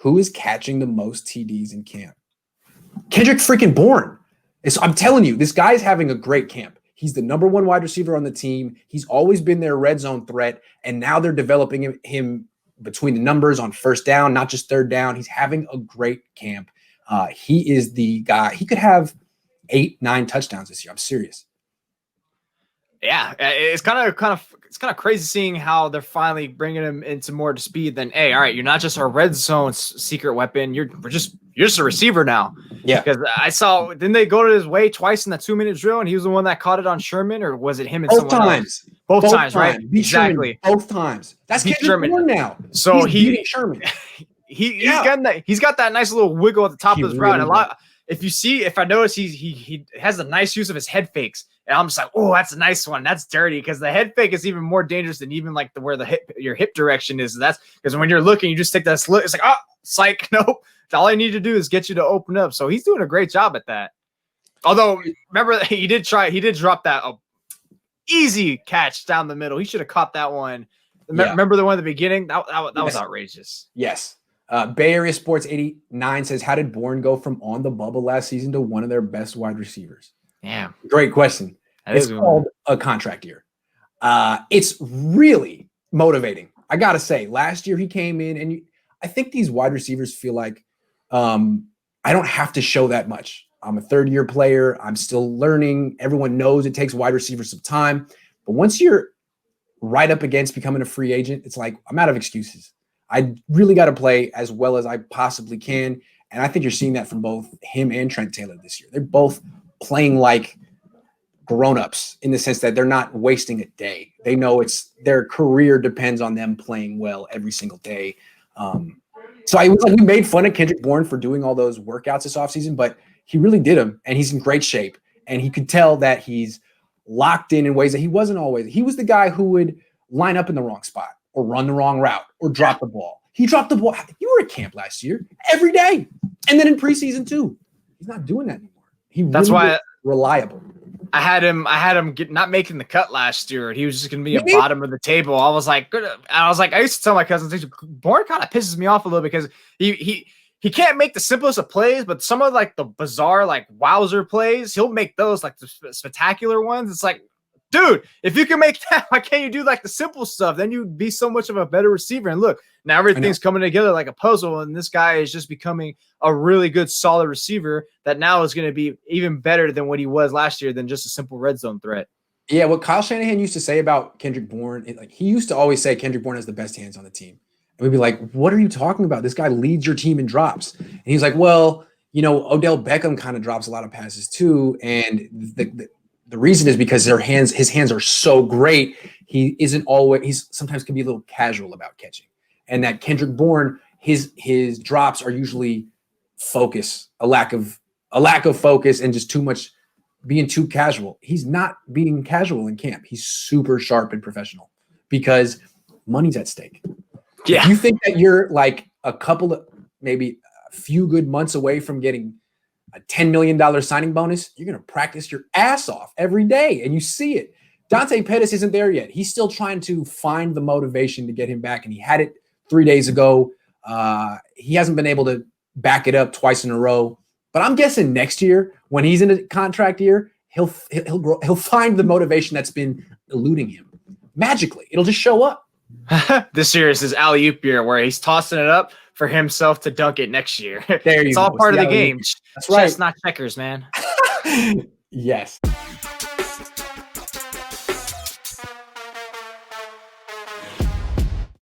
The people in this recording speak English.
who is catching the most TDs in camp? Kendrick freaking Bourne. I'm telling you, this guy's having a great camp. He's the number one wide receiver on the team. He's always been their red zone threat, and now they're developing him between the numbers on first down, not just third down. He's having a great camp. He is the guy. He could have 8-9 touchdowns this year. I'm serious. Yeah, it's kind of crazy seeing how they're finally bringing him into more speed than, hey, all right, you're not just our red zone secret weapon. You're just a receiver now. Yeah. Because I saw, didn't they go to his way twice in that 2-minute drill, and he was the one that caught it on Sherman, or was it him and both someone times? else? Both times, right? Exactly. Sherman, both times. That's Kendrick Bourne now. So he's beating Sherman. He's got that nice little wiggle at the top of his route. And if I notice, he has a nice use of his head fakes. And I'm just like, oh, that's a nice one. That's dirty, because the head fake is even more dangerous than even like where your hip direction is. That's because when you're looking, you just take that slit. It's like, oh, psych, nope. All I need to do is get you to open up. So he's doing a great job at that. Although, remember, he did drop that easy catch down the middle. He should have caught that one. Remember the one at the beginning? That was outrageous. Yes. Bay Area Sports 89 says, how did Bourne go from on the bubble last season to one of their best wide receivers? Yeah. Great question. It's called a contract year. It's really motivating. I got to say, last year he came in, and I think these wide receivers feel like I don't have to show that much. I'm a third-year player. I'm still learning. Everyone knows it takes wide receivers some time. But once you're right up against becoming a free agent, it's like, I'm out of excuses. I really got to play as well as I possibly can. And I think you're seeing that from both him and Trent Taylor this year. They're both playing like grown-ups in the sense that they're not wasting a day. They know their career depends on them playing well every single day. So I was like, we made fun of Kendrick Bourne for doing all those workouts this offseason, but he really did them, and he's in great shape. And he could tell that he's locked in ways that he wasn't always. He was the guy who would line up in the wrong spot or run the wrong route or drop the ball. He dropped the ball. You were at camp last year every day. And then in preseason too. He's not doing that anymore. That's why reliable. I had him not making the cut last year, and he was just going to be a bottom of the table. I was like, I used to tell my cousins, Bourne kind of pisses me off a little because he can't make the simplest of plays, but some of like the bizarre, like wowzer plays, he'll make those, like the spectacular ones. It's like, dude, if you can make that, why can't you do like the simple stuff? Then you'd be so much of a better receiver. And look, now everything's coming together like a puzzle, and this guy is just becoming a really good, solid receiver that now is going to be even better than what he was last year than just a simple red zone threat. Yeah, what Kyle Shanahan used to say about Kendrick Bourne, he used to always say Kendrick Bourne has the best hands on the team. And we'd be like, what are you talking about? This guy leads your team in drops. And he's like, well, Odell Beckham kind of drops a lot of passes too. And the reason is because his hands are so great. He sometimes can be a little casual about catching. And that Kendrick Bourne, his drops are usually focus, a lack of focus, and just being too casual. He's not being casual in camp. He's super sharp and professional because money's at stake. Yeah. If you think that you're like maybe a few good months away from getting a $10 million signing bonus, you're going to practice your ass off every day, and you see it. Dante Pettis isn't there yet. He's still trying to find the motivation to get him back, and he had it 3 days ago. He hasn't been able to back it up twice in a row, but I'm guessing next year when he's in a contract year, he'll find the motivation that's been eluding him. Magically, it'll just show up. This year is his alley-oop year where he's tossing it up for himself to dunk it next year. It's all part of the game. That's right. It's not checkers, man. Yes.